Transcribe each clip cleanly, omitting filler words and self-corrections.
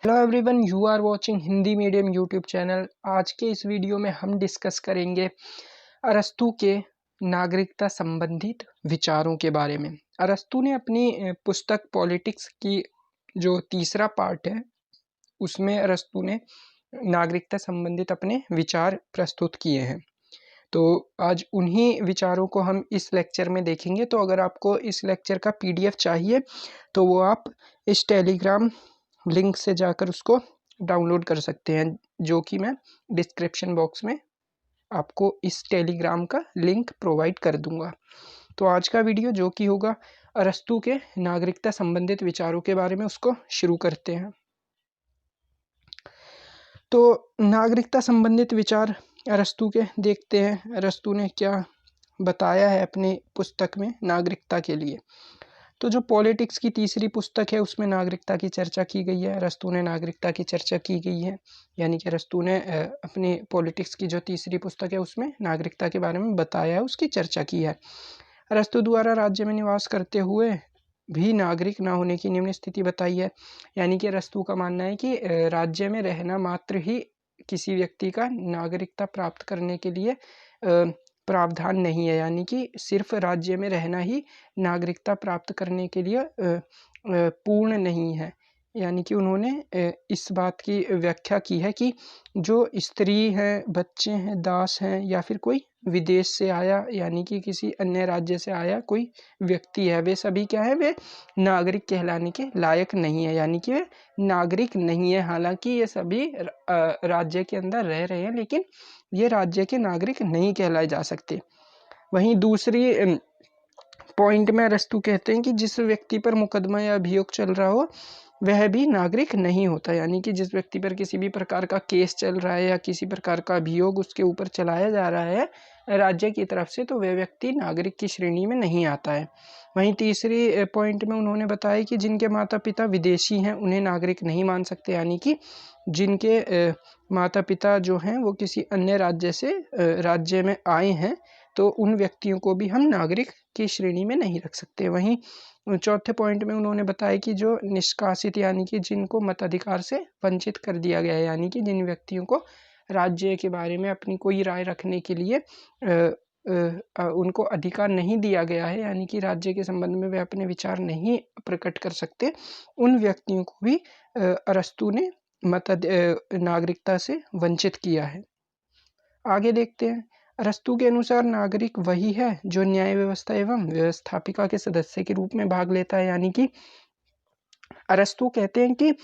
Hello everyone, you are watching Hindi medium YouTube channel. आज के इस वीडियो में हम डिस्कस करेंगे अरस्तू के नागरिकता संबंधित विचारों के बारे में। अरस्तू ने अपनी पुस्तक पॉलिटिक्स की जो तीसरा पार्ट है उसमें अरस्तू ने नागरिकता संबंधित अपने विचार प्रस्तुत किए हैं। तो आज उन्हीं विचारों को हम इस लेक्चर में देखेंगे। तो अगर आपको इस लेक्चर का पीडीएफ चाहिए तो वो आप इस टेलीग्राम लिंक से जाकर उसको डाउनलोड कर सकते हैं, जो कि मैं डिस्क्रिप्शन बॉक्स में आपको इस टेलीग्राम का लिंक प्रोवाइड कर दूंगा। तो आज का वीडियो जो कि होगा अरस्तू के नागरिकता संबंधित विचारों के बारे में, उसको शुरू करते हैं। तो नागरिकता संबंधित विचार अरस्तू के देखते हैं। अरस्तू ने क्या बताया है अपनी पुस्तक में नागरिकता के लिए। तो जो पॉलिटिक्स की तीसरी पुस्तक है उसमें नागरिकता की चर्चा की गई है। अरस्तू ने नागरिकता की चर्चा की गई है, यानी कि अरस्तू ने अपनी पॉलिटिक्स की जो तीसरी पुस्तक है उसमें नागरिकता के बारे में बताया है, उसकी चर्चा की है। अरस्तू द्वारा राज्य में निवास करते हुए भी नागरिक न होने की निम्न स्थिति बताई है। यानी कि अरस्तू का मानना है कि राज्य में रहना मात्र ही किसी व्यक्ति का नागरिकता प्राप्त करने के लिए प्रावधान नहीं है, यानी कि सिर्फ राज्य में रहना ही नागरिकता प्राप्त करने के लिए पूर्ण नहीं है। यानी कि उन्होंने इस बात की व्याख्या की है कि जो स्त्री हैं, बच्चे हैं, दास हैं, या फिर कोई विदेश से आया यानी कि किसी अन्य राज्य से आया कोई व्यक्ति है, वे सभी क्या है, वे नागरिक कहलाने के लायक नहीं है, यानी कि वे नागरिक नहीं है। हालांकि ये सभी राज्य के अंदर रह रहे हैं, लेकिन ये राज्य के नागरिक नहीं कहलाए जा सकते। वहीं दूसरी पॉइंट में अरस्तू कहते हैं कि जिस व्यक्ति पर मुकदमा या अभियोग चल रहा हो वह भी नागरिक नहीं होता। यानी कि जिस व्यक्ति पर किसी भी प्रकार का केस चल रहा है या किसी प्रकार का अभियोग उसके ऊपर चलाया जा रहा है राज्य की तरफ से, तो वह व्यक्ति नागरिक की श्रेणी में नहीं आता है। वहीं तीसरी पॉइंट में उन्होंने बताया कि जिनके माता पिता विदेशी हैं उन्हें नागरिक नहीं मान सकते। यानी कि जिनके माता पिता जो हैं वो किसी अन्य राज्य से राज्य में आए हैं, तो उन व्यक्तियों को भी हम नागरिक की श्रेणी में नहीं रख सकते। वहीं चौथे पॉइंट में उन्होंने बताया कि जो निष्कासित यानी कि जिनको मताधिकार से वंचित कर दिया गया है, यानी कि जिन व्यक्तियों को राज्य के बारे में अपनी कोई राय रखने के लिए उनको अधिकार नहीं दिया गया है, यानी कि राज्य के संबंध में वे अपने विचार नहीं प्रकट कर सकते, उन व्यक्तियों को भी अरस्तू ने नागरिकता से वंचित किया है। आगे देखते हैं। अरस्तू के अनुसार नागरिक वही है जो न्याय व्यवस्था एवं व्यवस्थापिका के सदस्य के रूप में भाग लेता है। यानी कि अरस्तू कहते हैं कि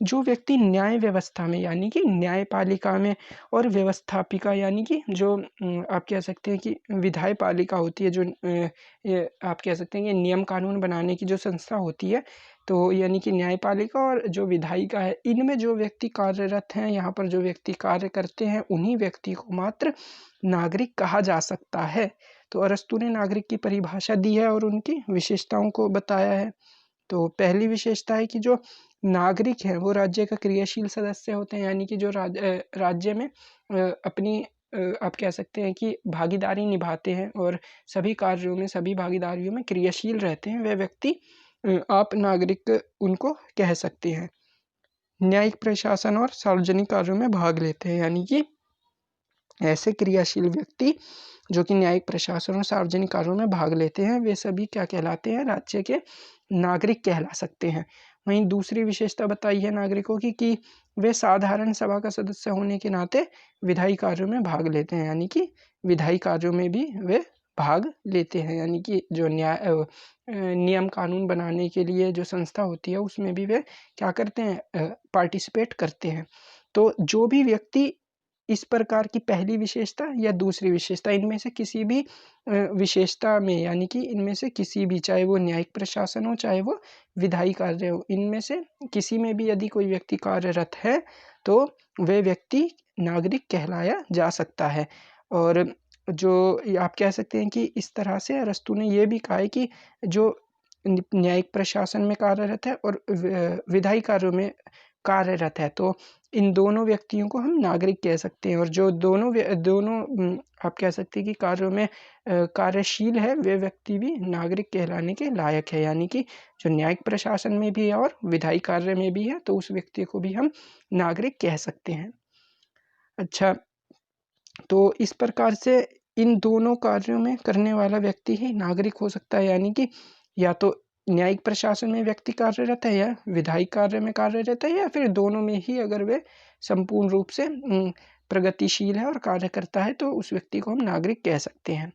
जो व्यक्ति न्याय व्यवस्था में यानी कि न्यायपालिका में और व्यवस्थापिका यानी कि जो आप कह सकते हैं कि विधायी पालिका होती है, जो ये आप कह सकते हैं कि नियम कानून बनाने की जो संस्था होती है, तो यानी कि न्यायपालिका और जो विधायिका है, इनमें जो व्यक्ति कार्यरत हैं, यहाँ पर जो व्यक्ति कार्य करते हैं, उन्हीं व्यक्ति को मात्र नागरिक कहा जा सकता है। तो अरस्तू ने नागरिक की परिभाषा दी है और उनकी विशेषताओं को बताया है। तो पहली विशेषता है कि जो नागरिक हैं वो राज्य का क्रियाशील सदस्य होते हैं, यानी कि जो राज्य में अपनी आप कह सकते हैं कि भागीदारी निभाते हैं और सभी कार्यों में सभी भागीदारियों में क्रियाशील रहते हैं, वह व्यक्ति आप नागरिक उनको कह सकते हैं। न्यायिक प्रशासन और सार्वजनिक कार्यों में भाग लेते हैं, यानी कि ऐसे क्रियाशील व्यक्ति जो कि न्यायिक प्रशासन और सार्वजनिक कार्यों में भाग लेते हैं, वे सभी क्या कहलाते हैं, राज्य के नागरिक कहला सकते हैं। वहीं दूसरी विशेषता बताई है नागरिकों की कि वे साधारण सभा का सदस्य होने के नाते विधायी कार्यों में भाग लेते हैं, यानी कि विधायी कार्यों में भी वे भाग लेते हैं, यानी कि जो नियम कानून बनाने के लिए जो संस्था होती है उसमें भी वे क्या करते हैं, पार्टिसिपेट करते हैं। तो जो भी व्यक्ति इस प्रकार की पहली विशेषता या दूसरी विशेषता, इनमें से किसी भी विशेषता में, यानी कि इनमें से किसी भी, चाहे वो न्यायिक प्रशासन हो चाहे वो विधायी कार्य हो, इनमें से किसी में भी यदि कोई व्यक्ति कार्यरत है तो वह व्यक्ति नागरिक कहलाया जा सकता है। और जो आप कह सकते हैं कि इस तरह से अरस्तू ने ये भी कहा है कि जो न्यायिक प्रशासन में कार्यरत है और विधायी कार्यों में कार्यरत है, तो इन दोनों व्यक्तियों को हम नागरिक कह सकते हैं। और जो दोनों आप कह सकते हैं कि कार्यों में कार्यशील है, वे व्यक्ति भी नागरिक कहलाने के लायक है। यानी कि जो न्यायिक प्रशासन में भी है और विधायी कार्य में भी है, तो उस व्यक्ति को भी हम नागरिक कह सकते हैं। अच्छा, तो इस प्रकार से इन दोनों कार्यों में करने वाला व्यक्ति ही नागरिक हो सकता है। यानी कि या तो न्यायिक प्रशासन में व्यक्ति कार्यरत है, या विधायी कार्य में कार्यरत है, या फिर दोनों में ही अगर वे संपूर्ण रूप से प्रगतिशील है और कार्य करता है, तो उस व्यक्ति को हम नागरिक कह सकते हैं।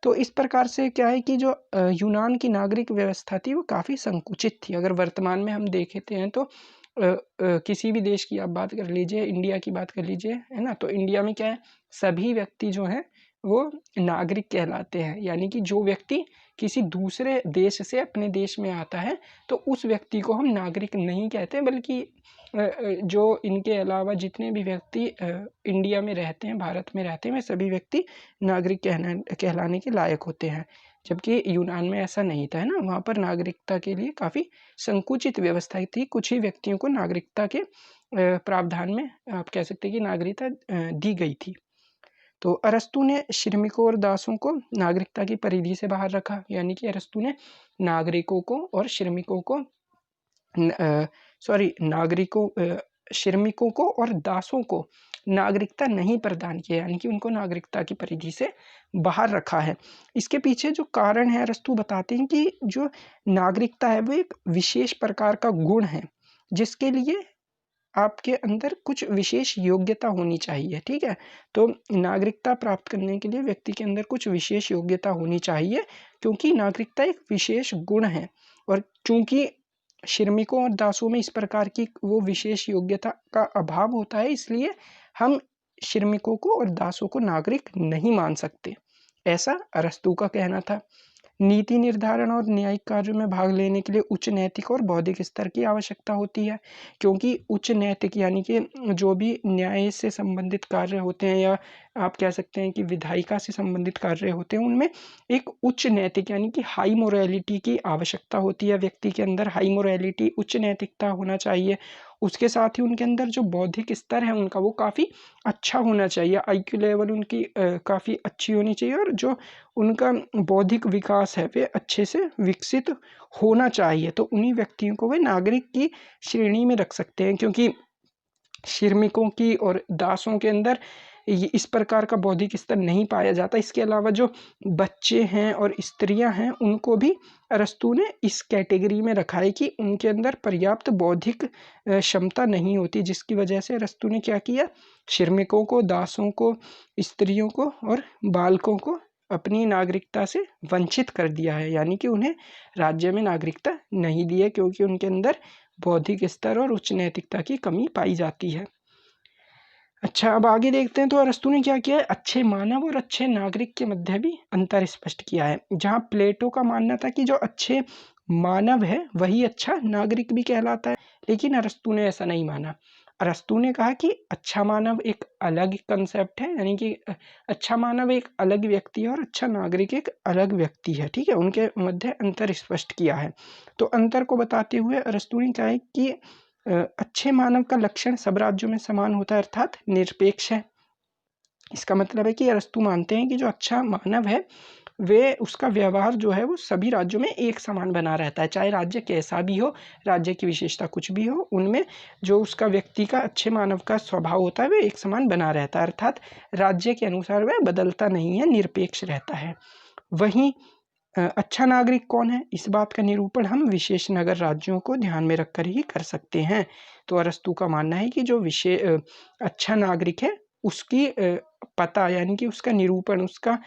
तो इस प्रकार से क्या है कि जो यूनान की नागरिक व्यवस्था थी, वो काफ़ी संकुचित थी। अगर वर्तमान में हम देखते हैं तो किसी भी देश की आप बात कर लीजिए, इंडिया की बात कर लीजिए, है ना? तो इंडिया में क्या है, सभी व्यक्ति जो हैं वो नागरिक कहलाते हैं। यानी कि जो व्यक्ति किसी दूसरे देश से अपने देश में आता है, तो उस व्यक्ति को हम नागरिक नहीं कहते, बल्कि जो इनके अलावा जितने भी व्यक्ति इंडिया में रहते हैं, भारत में रहते हैं, वे सभी व्यक्ति नागरिक कहलाने के लायक होते हैं। जबकि यूनान में ऐसा नहीं था, है ना? वहाँ पर नागरिकता के लिए काफ़ी संकुचित व्यवस्था थी। कुछ ही व्यक्तियों को नागरिकता के प्रावधान में आप कह सकते हैं कि नागरिकता दी गई थी। तो अरस्तू ने श्रमिकों और दासों को नागरिकता की परिधि से बाहर रखा। यानी कि अरस्तू ने नागरिकों को और श्रमिकों को श्रमिकों को और दासों को नागरिकता नहीं प्रदान किया, यानी कि उनको नागरिकता की परिधि से बाहर रखा है। इसके पीछे जो कारण है, अरस्तू बताते हैं कि जो नागरिकता है वो एक विशेष प्रकार का गुण है, जिसके लिए आपके अंदर कुछ विशेष योग्यता होनी चाहिए, ठीक है? तो नागरिकता प्राप्त करने के लिए व्यक्ति के अंदर कुछ विशेष योग्यता होनी चाहिए, क्योंकि नागरिकता एक विशेष गुण है। और चूंकि श्रमिकों और दासों में इस प्रकार की वो विशेष योग्यता का अभाव होता है, इसलिए हम श्रमिकों को और दासों को नागरिक नहीं मान सकते, ऐसा अरस्तू का कहना था। नीति निर्धारण और न्यायिक कार्यों में भाग लेने के लिए उच्च नैतिक और बौद्धिक स्तर की आवश्यकता होती है, क्योंकि उच्च नैतिक यानी कि जो भी न्याय से संबंधित कार्य होते हैं, या आप कह सकते हैं कि विधायिका से संबंधित कार्य होते हैं, उनमें एक उच्च नैतिक यानी कि हाई मोरालिटी की आवश्यकता होती है। व्यक्ति के अंदर हाई मोरालिटी, उच्च नैतिकता होना चाहिए। उसके साथ ही उनके अंदर जो बौद्धिक स्तर है उनका, वो काफ़ी अच्छा होना चाहिए। आईक्यू लेवल उनकी काफ़ी अच्छी होनी चाहिए, और जो उनका बौद्धिक विकास है वे अच्छे से विकसित होना चाहिए। तो उन्हीं व्यक्तियों को वे नागरिक की श्रेणी में रख सकते हैं, क्योंकि श्रमिकों की और दासों के अंदर इस प्रकार का बौद्धिक स्तर नहीं पाया जाता। इसके अलावा जो बच्चे हैं और स्त्रियां हैं, उनको भी अरस्तू ने इस कैटेगरी में रखा है कि उनके अंदर पर्याप्त बौद्धिक क्षमता नहीं होती, जिसकी वजह से अरस्तू ने क्या किया, श्रमिकों को, दासों को, स्त्रियों को और बालकों को अपनी नागरिकता से वंचित कर दिया है। यानी कि उन्हें राज्य में नागरिकता नहीं दी है, क्योंकि उनके अंदर बौद्धिक स्तर और उच्च नैतिकता की कमी पाई जाती है। अच्छा, अब आगे देखते हैं। तो अरस्तू ने क्या किया है, अच्छे मानव और अच्छे नागरिक के मध्य भी अंतर स्पष्ट किया है। जहाँ प्लेटो का मानना था कि जो अच्छे मानव है वही अच्छा नागरिक भी कहलाता है, लेकिन अरस्तू ने ऐसा नहीं माना। अरस्तू ने कहा कि अच्छा मानव एक अलग कंसेप्ट है, यानी कि अच्छा मानव एक अलग व्यक्ति है और अच्छा नागरिक एक अलग व्यक्ति है, ठीक है? उनके मध्य अंतर स्पष्ट किया है। तो अंतर को बताते हुए अरस्तू ने कहा है कि अच्छे मानव का लक्षण सब राज्यों में समान होता है, अर्थात निरपेक्ष है। इसका मतलब है कि अरस्तू मानते हैं कि जो अच्छा मानव है, वे उसका व्यवहार जो है वो सभी राज्यों में एक समान बना रहता है, चाहे राज्य कैसा भी हो, राज्य की विशेषता कुछ भी हो, उनमें जो उसका व्यक्ति का, अच्छे मानव का स्वभाव होता है, वह एक समान बना रहता है, अर्थात राज्य के अनुसार वह बदलता नहीं है, निरपेक्ष रहता है। वहीं अच्छा नागरिक कौन है, इस बात का निरूपण हम विशेष नगर राज्यों को ध्यान में रखकर ही कर सकते हैं। तो अरस्तू का मानना है कि जो अच्छा नागरिक है, उसकी पता यानी कि उसका निरूपण, उसका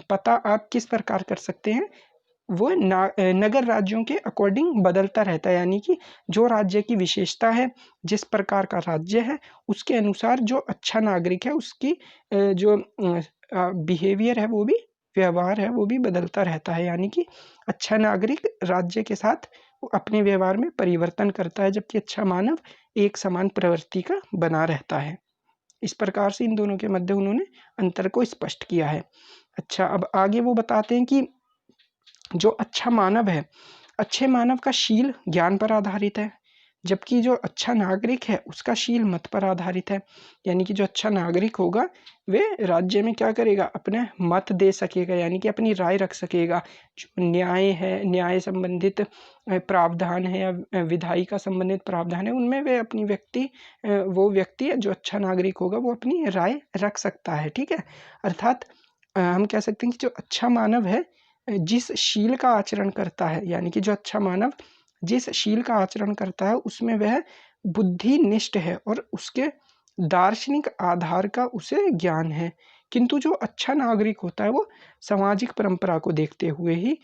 पता आप किस प्रकार कर सकते हैं, वो नगर राज्यों के अकॉर्डिंग बदलता रहता है। यानी कि जो राज्य की विशेषता है, जिस प्रकार का राज्य है, उसके अनुसार जो अच्छा नागरिक है, उसकी जो बिहेवियर है, वो भी, व्यवहार है, वो भी बदलता रहता है। यानी कि अच्छा नागरिक राज्य के साथ अपने व्यवहार में परिवर्तन करता है, जबकि अच्छा मानव एक समान प्रवृत्ति का बना रहता है। इस प्रकार से इन दोनों के मध्य उन्होंने अंतर को स्पष्ट किया है। अच्छा, अब आगे वो बताते हैं कि जो अच्छा मानव है, अच्छे मानव का शील ज्ञान पर आधारित है। जबकि जो अच्छा नागरिक है उसका शील मत पर आधारित है, यानी कि जो अच्छा नागरिक होगा वे राज्य में क्या करेगा, अपने मत दे सकेगा, यानी कि अपनी राय रख सकेगा। जो न्याय है, न्याय संबंधित प्रावधान है या विधायी का संबंधित प्रावधान है, उनमें वे अपनी वो व्यक्ति जो अच्छा नागरिक होगा वो अपनी राय रख सकता है। ठीक है, अर्थात हम कह सकते हैं कि जो अच्छा मानव है जिस शील का आचरण करता है, यानी कि जो अच्छा मानव जिस शील का आचरण करता है उसमें वह बुद्धिनिष्ठ है और उसके दार्शनिक आधार का उसे ज्ञान है। किंतु जो अच्छा नागरिक होता है वो सामाजिक परंपरा को देखते हुए ही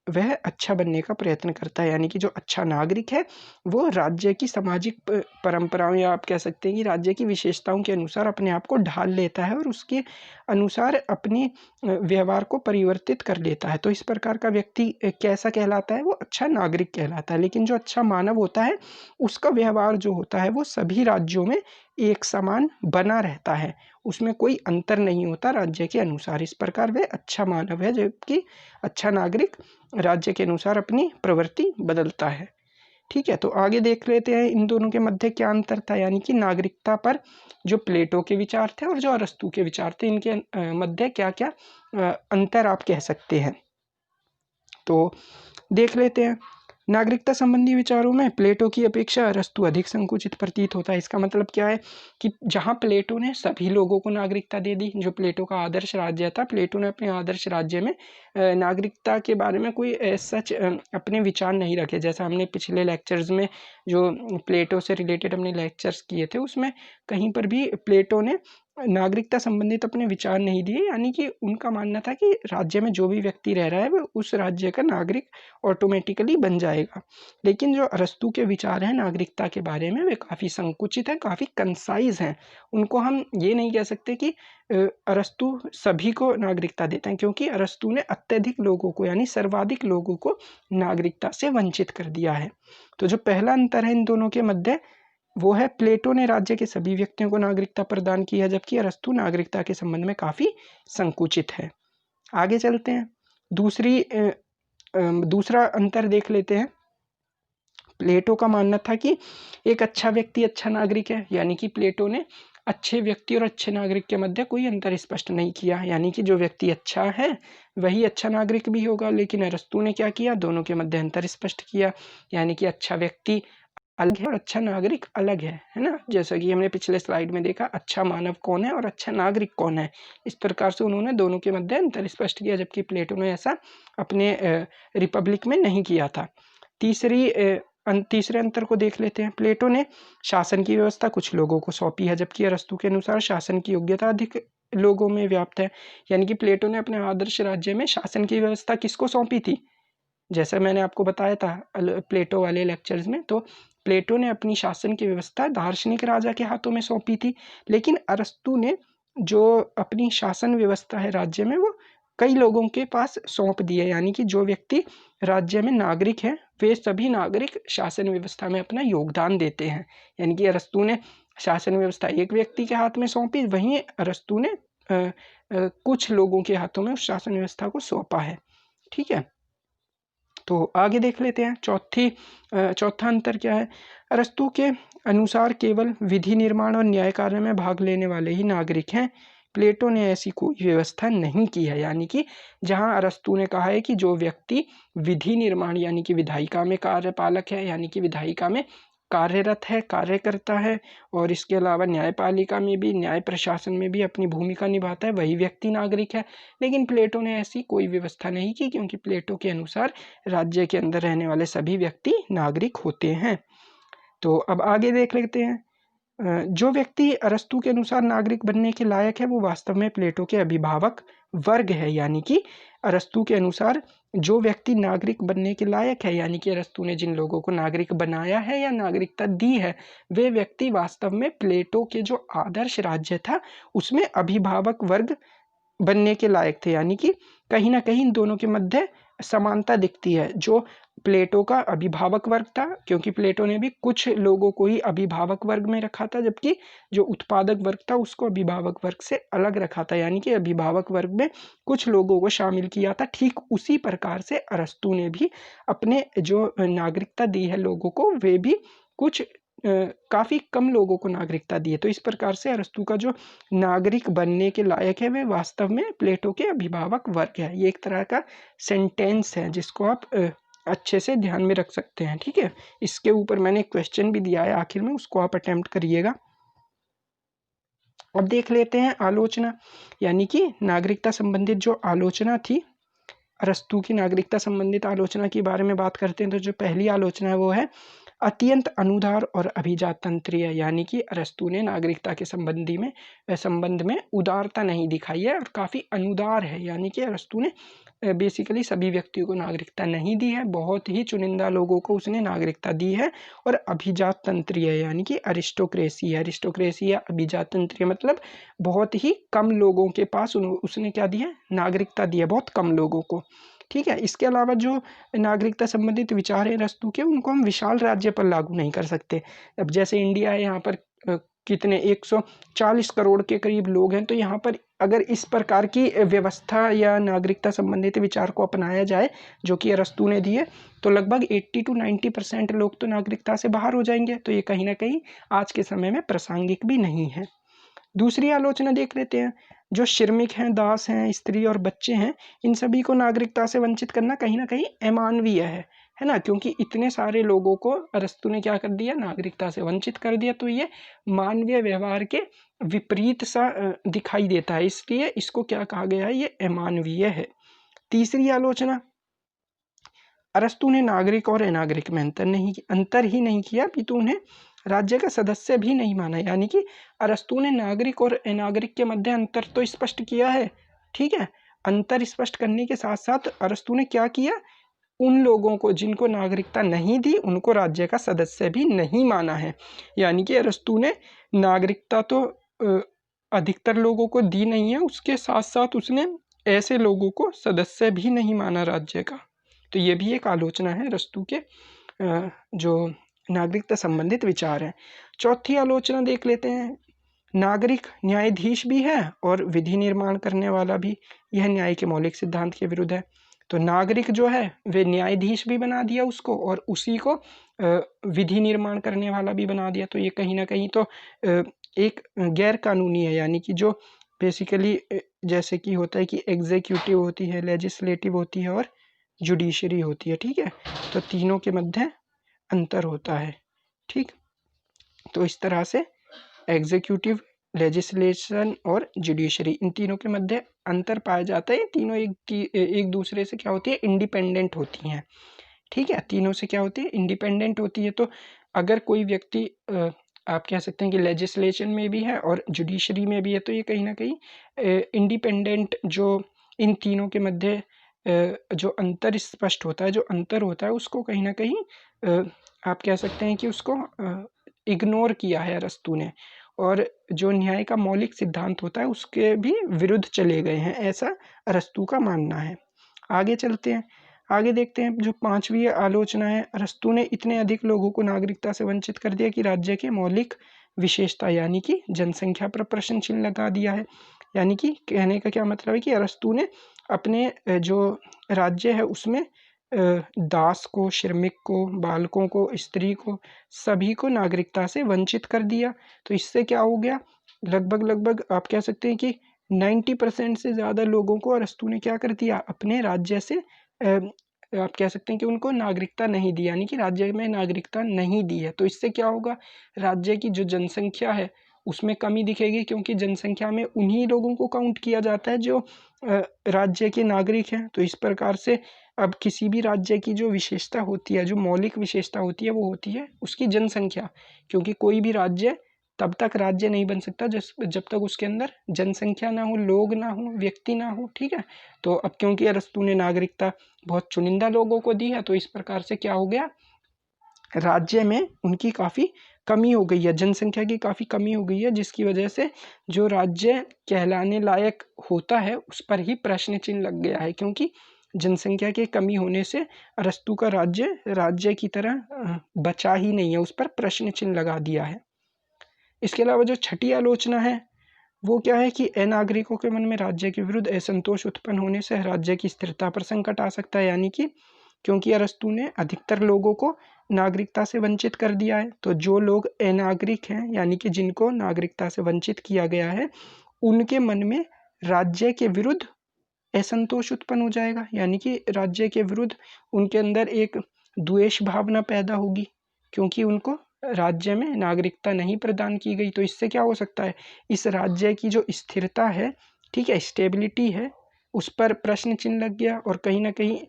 वह अच्छा बनने का प्रयत्न करता है, यानी कि जो अच्छा नागरिक है वो राज्य की सामाजिक परंपराओं या आप कह सकते हैं कि राज्य की विशेषताओं के अनुसार अपने आप को ढाल लेता है और उसके अनुसार अपने व्यवहार को परिवर्तित कर लेता है। तो इस प्रकार का व्यक्ति कैसा कहलाता है, वो अच्छा नागरिक कहलाता है। लेकिन जो अच्छा मानव होता है उसका व्यवहार जो होता है वो सभी राज्यों में एक समान बना रहता है, उसमें कोई अंतर नहीं होता राज्य के अनुसार। इस प्रकार वह अच्छा मानव है, जबकि अच्छा नागरिक राज्य के अनुसार अपनी प्रवृत्ति बदलता है। ठीक है, तो आगे देख लेते हैं इन दोनों के मध्य क्या अंतर था, यानी कि नागरिकता पर जो प्लेटो के विचार थे और जो अरस्तू के विचार थे, इनके मध्य क्या क्या अंतर आप कह सकते हैं। तो देख लेते हैं। नागरिकता संबंधी विचारों में प्लेटो की अपेक्षा अरस्तू अधिक संकुचित प्रतीत होता है। इसका मतलब क्या है कि जहां प्लेटो ने सभी लोगों को नागरिकता दे दी, जो प्लेटो का आदर्श राज्य था, प्लेटो ने अपने आदर्श राज्य में नागरिकता के बारे में कोई सच अपने विचार नहीं रखे। जैसा हमने पिछले लेक्चर्स में जो प्लेटो से रिलेटेड हमने लेक्चर्स किए थे उसमें कहीं पर भी प्लेटो ने नागरिकता संबंधित अपने विचार नहीं दिए, यानी कि उनका मानना था कि राज्य में जो भी व्यक्ति रह रहा है वह उस राज्य का नागरिक ऑटोमेटिकली बन जाएगा। लेकिन जो अरस्तू के विचार हैं नागरिकता के बारे में वे काफ़ी संकुचित हैं, काफ़ी कंसाइज हैं। उनको हम ये नहीं कह सकते कि अरस्तू सभी को नागरिकता देते हैं, क्योंकि अरस्तू ने अत्यधिक लोगों को यानी सर्वाधिक लोगों को नागरिकता से वंचित कर दिया है। तो जो पहला अंतर है इन दोनों के मध्य वो है प्लेटो ने राज्य के सभी व्यक्तियों को नागरिकता प्रदान की है, जबकि अरस्तू नागरिकता के संबंध में काफ़ी संकुचित है। आगे चलते हैं। दूसरा अंतर देख लेते हैं। प्लेटो का मानना था कि एक अच्छा व्यक्ति अच्छा नागरिक है, यानी कि प्लेटो ने अच्छे व्यक्ति और अच्छे नागरिक के मध्य कोई अंतर स्पष्ट नहीं किया, यानी कि जो व्यक्ति अच्छा है वही अच्छा नागरिक भी होगा। लेकिन अरस्तू ने क्या किया, दोनों के मध्य अंतर स्पष्ट किया, यानी कि अच्छा व्यक्ति अलग है और अच्छा नागरिक अलग है ना। जैसा कि हमने पिछले स्लाइड में देखा अच्छा मानव कौन है और अच्छा नागरिक कौन है, इस प्रकार से उन्होंने दोनों के मध्य अंतर स्पष्ट किया, जबकि प्लेटो ने ऐसा अपने रिपब्लिक में नहीं किया था। तीसरे अंतर को देख लेते हैं। प्लेटो ने शासन की व्यवस्था कुछ लोगों को सौंपी है, जबकि अरस्तू के अनुसार शासन की योग्यता अधिक लोगों में व्याप्त है। यानी कि प्लेटो ने अपने आदर्श राज्य में शासन की व्यवस्था किसको सौंपी थी, जैसा मैंने आपको बताया था प्लेटो वाले लेक्चर्स में, तो प्लेटो ने अपनी शासन की व्यवस्था दार्शनिक राजा के हाथों में सौंपी थी। लेकिन अरस्तू ने जो अपनी शासन व्यवस्था है राज्य में वो कई लोगों के पास सौंप दी है, यानी कि जो व्यक्ति राज्य में नागरिक है वे सभी नागरिक शासन व्यवस्था में अपना योगदान देते हैं। यानी कि अरस्तू ने शासन व्यवस्था एक व्यक्ति के हाथ में सौंपी, वहीं अरस्तू ने कुछ लोगों के हाथों में उस शासन व्यवस्था को सौंपा है। ठीक है, तो आगे देख लेते हैं। चौथा अंतर क्या है। अरस्तू के अनुसार केवल विधि निर्माण और न्याय कार्य में भाग लेने वाले ही नागरिक हैं। प्लेटो ने ऐसी कोई व्यवस्था नहीं की है, यानी कि जहां अरस्तू ने कहा है कि जो व्यक्ति विधि निर्माण यानी कि विधायिका में कार्यपालक है, यानी कि विधायिका में कार्यरत है, कार्य करता है, और इसके अलावा न्यायपालिका में भी, न्याय प्रशासन में भी अपनी भूमिका निभाता है, वही व्यक्ति नागरिक है। लेकिन प्लेटो ने ऐसी कोई व्यवस्था नहीं की, क्योंकि प्लेटो के अनुसार राज्य के अंदर रहने वाले सभी व्यक्ति नागरिक होते हैं। तो अब आगे देख लेते हैं। जो व्यक्ति अरस्तू के अनुसार नागरिक बनने के लायक है वो वास्तव में प्लेटो के अभिभावक वर्ग है, यानी कि अरस्तू के अनुसार जो व्यक्ति नागरिक बनने के लायक है, यानी कि अरस्तू ने जिन लोगों को नागरिक बनाया है या नागरिकता दी है, वे व्यक्ति वास्तव में प्लेटो के जो आदर्श राज्य था उसमें अभिभावक वर्ग बनने के लायक थे। यानी कि कहीं ना कहीं इन दोनों के मध्य समानता दिखती है। जो प्लेटो का अभिभावक वर्ग था, क्योंकि प्लेटो ने भी कुछ लोगों को ही अभिभावक वर्ग में रखा था, जबकि जो उत्पादक वर्ग था उसको अभिभावक वर्ग से अलग रखा था, यानी कि अभिभावक वर्ग में कुछ लोगों को शामिल किया था। ठीक उसी प्रकार से अरस्तू ने भी अपने जो नागरिकता दी है लोगों को, वे भी कुछ काफ़ी कम लोगों को नागरिकता दी है। तो इस प्रकार से अरस्तू का जो नागरिक बनने के लायक है वह वास्तव में प्लेटो के अभिभावक वर्ग है। ये एक तरह का सेंटेंस है जिसको आप अच्छे से ध्यान में रख सकते हैं, ठीक है। इसके ऊपर मैंने एक क्वेश्चन भी दिया है आखिर में, उसको आप अटेम्प्ट करिएगा। अब देख लेते हैं आलोचना, यानी कि नागरिकता संबंधित जो आलोचना थी, अरस्तू की नागरिकता संबंधित आलोचना के बारे में बात करते हैं। तो जो पहली आलोचना है वो है अत्यंत अनुदार और अभिजातंत्रीय, यानी कि अरस्तू ने नागरिकता के संबंध में उदारता नहीं दिखाई है और काफ़ी अनुदार है, यानी कि अरस्तू ने बेसिकली सभी व्यक्तियों को नागरिकता नहीं दी है, बहुत ही चुनिंदा लोगों को उसने नागरिकता दी है। और अभिजातंत्रीय यानी कि अरिस्टोक्रेसी या अभिजातंत्रीय मतलब बहुत ही कम लोगों के पास उसने क्या दिया, नागरिकता दी है, बहुत कम लोगों को, ठीक है। इसके अलावा जो नागरिकता संबंधित विचार है अरस्तू के, उनको हम विशाल राज्य पर लागू नहीं कर सकते। अब जैसे इंडिया है, यहाँ पर कितने 140 करोड़ के करीब लोग हैं, तो यहाँ पर अगर इस प्रकार की व्यवस्था या नागरिकता संबंधित विचार को अपनाया जाए जो कि अरस्तू ने दिए, तो लगभग 80 to 90% लोग तो नागरिकता से बाहर हो जाएंगे। तो ये कहीं ना कहीं आज के समय में प्रासंगिक भी नहीं है। दूसरी आलोचना देख लेते हैं। जो श्रमिक हैं, दास हैं, स्त्री और बच्चे हैं, इन सभी को नागरिकता से वंचित करना कहीं ना कहीं अमानवीय है ना, क्योंकि इतने सारे लोगों को अरस्तू ने क्या कर दिया, नागरिकता से वंचित कर दिया। तो ये मानवीय व्यवहार के विपरीत सा दिखाई देता है, इसलिए इसको क्या कहा गया है, ये अमानवीय है। तीसरी आलोचना, अरस्तू ने नागरिक और अनागरिक में अंतर ही नहीं किया, अपितु उन्हें राज्य का सदस्य भी नहीं माना। यानी कि अरस्तू ने नागरिक और अनागरिक के मध्य अंतर तो स्पष्ट किया है, ठीक है। अंतर स्पष्ट करने के साथ साथ अरस्तू ने क्या किया, उन लोगों को जिनको नागरिकता नहीं दी उनको राज्य का सदस्य भी नहीं माना है। यानी कि अरस्तू ने नागरिकता तो अधिकतर लोगों को दी नहीं है, उसके साथ साथ उसने ऐसे लोगों को सदस्य भी नहीं माना राज्य का। तो ये भी एक आलोचना है अरस्तू के जो नागरिकता संबंधित विचार हैं। चौथी आलोचना देख लेते हैं। नागरिक न्यायाधीश भी है और विधि निर्माण करने वाला भी, यह न्याय के मौलिक सिद्धांत के विरुद्ध है। तो नागरिक जो है वे न्यायाधीश भी बना दिया उसको, और उसी को विधि निर्माण करने वाला भी बना दिया। तो ये कहीं ना कहीं तो एक गैर कानूनी है, यानी कि जो बेसिकली जैसे कि होता है कि एग्जीक्यूटिव होती है, लेजिस्लेटिव होती है और जुडिशरी होती है, ठीक है। तो तीनों के मध्य अंतर होता है, ठीक। तो इस तरह से एग्जीक्यूटिव, लेजिस्लेशन और जुडिशरी, इन तीनों के मध्य अंतर पाया जाता है। तीनों एक दूसरे से क्या होती है, इंडिपेंडेंट होती हैं, ठीक है। तीनों से क्या होती है, इंडिपेंडेंट होती है। तो अगर कोई व्यक्ति आप कह सकते हैं कि लेजिस्लेशन में भी है और जुडिशरी में भी है, तो ये कहीं ना कहीं इंडिपेंडेंट, जो इन तीनों के मध्य जो अंतर स्पष्ट होता है, जो अंतर होता है उसको कहीं ना कहीं आप कह सकते हैं कि उसको इग्नोर किया है अरस्तू ने, और जो न्याय का मौलिक सिद्धांत होता है उसके भी विरुद्ध चले गए हैं, ऐसा अरस्तू का मानना है। आगे चलते हैं, आगे देखते हैं। जो पांचवी आलोचना है, अरस्तू ने इतने अधिक लोगों को नागरिकता से वंचित कर दिया कि राज्य के मौलिक विशेषता यानी कि जनसंख्या पर प्रश्न चिन्ह लगा दिया है। यानी कि कहने का क्या मतलब है कि अरस्तू ने अपने जो राज्य है उसमें दास को, श्रमिक को, बालकों को, स्त्री को, सभी को नागरिकता से वंचित कर दिया। तो इससे क्या हो गया, लगभग आप कह सकते हैं कि 90% से ज़्यादा लोगों को अरस्तू ने क्या कर दिया, अपने राज्य से आप कह सकते हैं कि उनको नागरिकता नहीं दी, यानी कि राज्य में नागरिकता नहीं दी है। तो इससे क्या होगा, राज्य की जो जनसंख्या है उसमें कमी दिखेगी, क्योंकि जनसंख्या में उन्हीं लोगों को काउंट किया जाता है जो राज्य के नागरिक हैं। तो इस प्रकार से अब किसी भी राज्य की जो विशेषता होती है, जो मौलिक विशेषता होती है, वो होती है उसकी जनसंख्या, क्योंकि कोई भी राज्य तब तक राज्य नहीं बन सकता जब तक उसके अंदर जनसंख्या ना हो, लोग ना हो, व्यक्ति ना हो, ठीक है। तो अब क्योंकि अरस्तू ने नागरिकता बहुत चुनिंदा लोगों को दी है, तो इस प्रकार से क्या हो गया, राज्य में उनकी काफ़ी कमी हो गई है, जनसंख्या की काफ़ी कमी हो गई है, जिसकी वजह से जो राज्य कहलाने लायक होता है उस पर ही प्रश्न चिन्ह लग गया है, क्योंकि जनसंख्या की कमी होने से अरस्तू का राज्य की तरह बचा ही नहीं है, उस पर प्रश्न चिन्ह लगा दिया है। इसके अलावा जो छठी आलोचना है वो क्या है कि अनागरिकों के मन में राज्य के विरुद्ध असंतोष उत्पन्न होने से राज्य की स्थिरता पर संकट आ सकता है। यानी कि क्योंकि अरस्तू ने अधिकतर लोगों को नागरिकता से वंचित कर दिया है। तो जो लोग अनागरिक हैं यानी कि जिनको नागरिकता से वंचित किया गया है, उनके मन में राज्य के विरुद्ध असंतोष उत्पन्न हो जाएगा, यानी कि राज्य के विरुद्ध उनके अंदर एक द्वेष भावना पैदा होगी, क्योंकि उनको राज्य में नागरिकता नहीं प्रदान की गई। तो इससे क्या हो सकता है, इस राज्य की जो स्थिरता है, ठीक है, स्टेबिलिटी है, उस पर प्रश्न चिन्ह लग गया और कहीं ना कहीं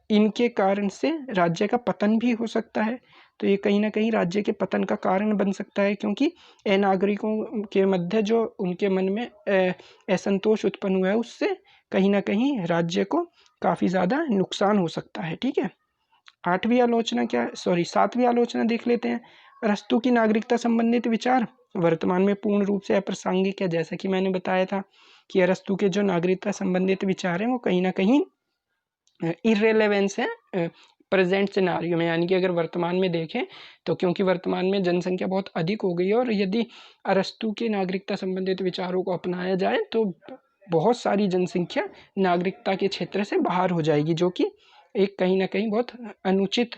इनके कारण से राज्य का पतन भी हो सकता है। तो ये कहीं ना कहीं राज्य के पतन का कारण बन सकता है, क्योंकि नागरिकों के मध्य जो उनके मन में असंतोष उत्पन्न हुआ है, उससे कहीं ना कहीं राज्य को काफ़ी ज़्यादा नुकसान हो सकता है। ठीक है, सातवीं आलोचना देख लेते हैं। अरस्तु की नागरिकता संबंधित विचार वर्तमान में पूर्ण रूप से अप्रासंगिक है। जैसा कि मैंने बताया था कि अरस्तु के जो नागरिकता संबंधित विचार हैं वो कहीं ना कहीं इर्रेलेवेंस है प्रेजेंट सिनारियो में, यानी कि अगर वर्तमान में देखें तो, क्योंकि वर्तमान में जनसंख्या बहुत अधिक हो गई है और यदि अरस्तु के नागरिकता संबंधित विचारों को अपनाया जाए तो बहुत सारी जनसंख्या नागरिकता के क्षेत्र से बाहर हो जाएगी, जो कि एक कहीं ना कहीं बहुत अनुचित,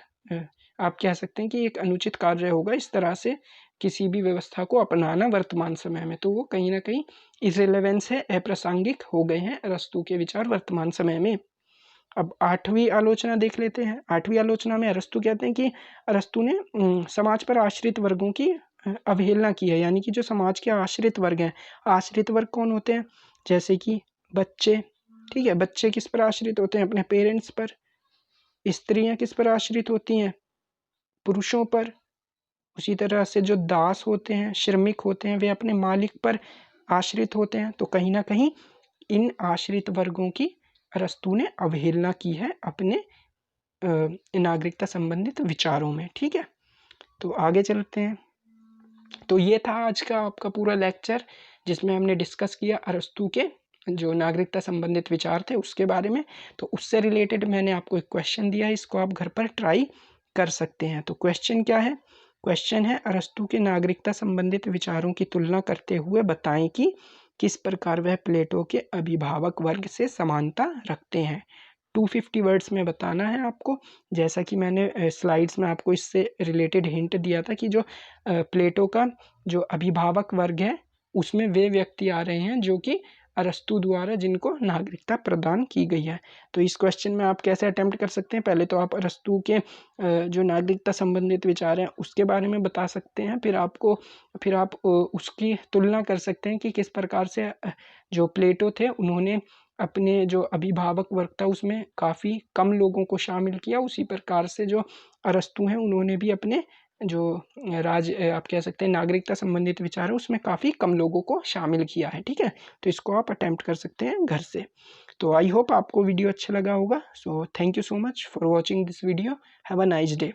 आप कह सकते हैं कि एक अनुचित कार्य होगा इस तरह से किसी भी व्यवस्था को अपनाना वर्तमान समय में। तो वो कहीं ना कहीं इर्रेलेवेंस है, अप्रासंगिक हो गए हैं अरस्तु के विचार वर्तमान समय में। अब आठवीं आलोचना देख लेते हैं। आठवीं आलोचना में अरस्तु कहते हैं कि अरस्तु ने समाज पर आश्रित वर्गों की अवहेलना की है, यानी कि जो समाज के आश्रित वर्ग हैं, आश्रित वर्ग कौन होते हैं, जैसे कि बच्चे, ठीक है, बच्चे किस पर आश्रित होते हैं, अपने पेरेंट्स पर। स्त्रियां किस पर आश्रित होती हैं, पुरुषों पर। उसी तरह से जो दास होते हैं, श्रमिक होते हैं, वे अपने मालिक पर आश्रित होते हैं। तो कहीं ना कहीं इन आश्रित वर्गों की अरस्तु ने अवहेलना की है अपने नागरिकता संबंधित विचारों में। ठीक है, तो आगे चलते हैं। तो ये था आज का आपका पूरा लेक्चर, जिसमें हमने डिस्कस किया अरस्तु के जो नागरिकता संबंधित विचार थे उसके बारे में। तो उससे रिलेटेड मैंने आपको एक क्वेश्चन दिया है, इसको आप घर पर ट्राई कर सकते हैं। तो क्वेश्चन क्या है, क्वेश्चन है अरस्तु के नागरिकता संबंधित विचारों की तुलना करते हुए बताएं कि किस प्रकार वह प्लेटो के अभिभावक वर्ग से समानता रखते हैं। 250 वर्ड्स में बताना है आपको। जैसा कि मैंने स्लाइड्स में आपको इससे रिलेटेड हिंट दिया था कि जो प्लेटो का जो अभिभावक वर्ग है उसमें वे व्यक्ति आ रहे हैं जो कि अरस्तु द्वारा जिनको नागरिकता प्रदान की गई है। तो इस क्वेश्चन में आप कैसे अटेम्प्ट कर सकते हैं, पहले तो आप अरस्तु के जो नागरिकता संबंधित विचार हैं उसके बारे में बता सकते हैं, फिर आप उसकी तुलना कर सकते हैं कि किस प्रकार से जो प्लेटो थे उन्होंने अपने जो अभिभावक वर्ग था उसमें काफ़ी कम लोगों को शामिल किया। उसी प्रकार से जो अरस्तु हैं उन्होंने भी अपने जो आप कह सकते हैं नागरिकता संबंधित विचार है उसमें काफ़ी कम लोगों को शामिल किया है। ठीक है, तो इसको आप अटेम्प्ट कर सकते हैं घर से। तो आई होप आपको वीडियो अच्छा लगा होगा। So thank you so much for watching this video. Have a nice day.